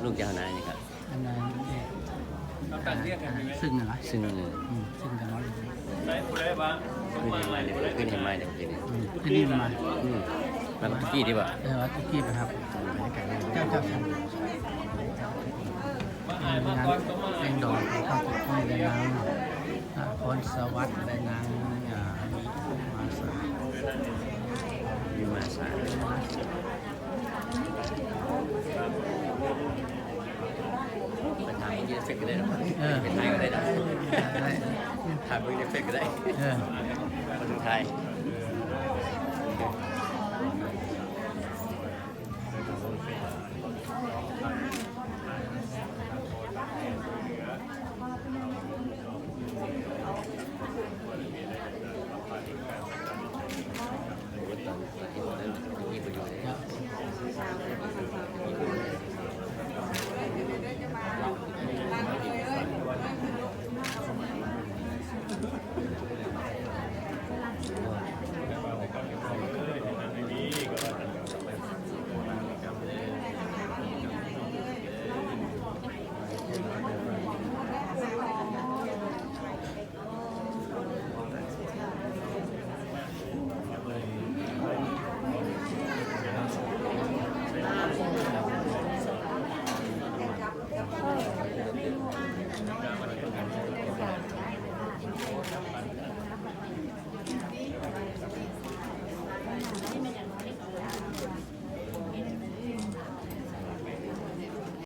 ลูกเจ้าหน้านี่ครับ อันนั้นซึ่งอะไร ซึ่ง ซึ่งกันน้อย ขึ้นเห็นมาเลยขึ้นเห็นมาเดี๋ยวทีนี้ ที่นี่มา แล้วก็กี้ดีกว่า วัดตุกี้นะครับเจ้าชั้นงานเพลงดอกเข้าถึงในนางพรสวัสดิ์ในนางมีมาสา มีมาสาเป็นทางที่เฟกก็ได้หรอเป็นไทยก็ได้นะถ่ายเป็นเฟกก็ได้คนไทย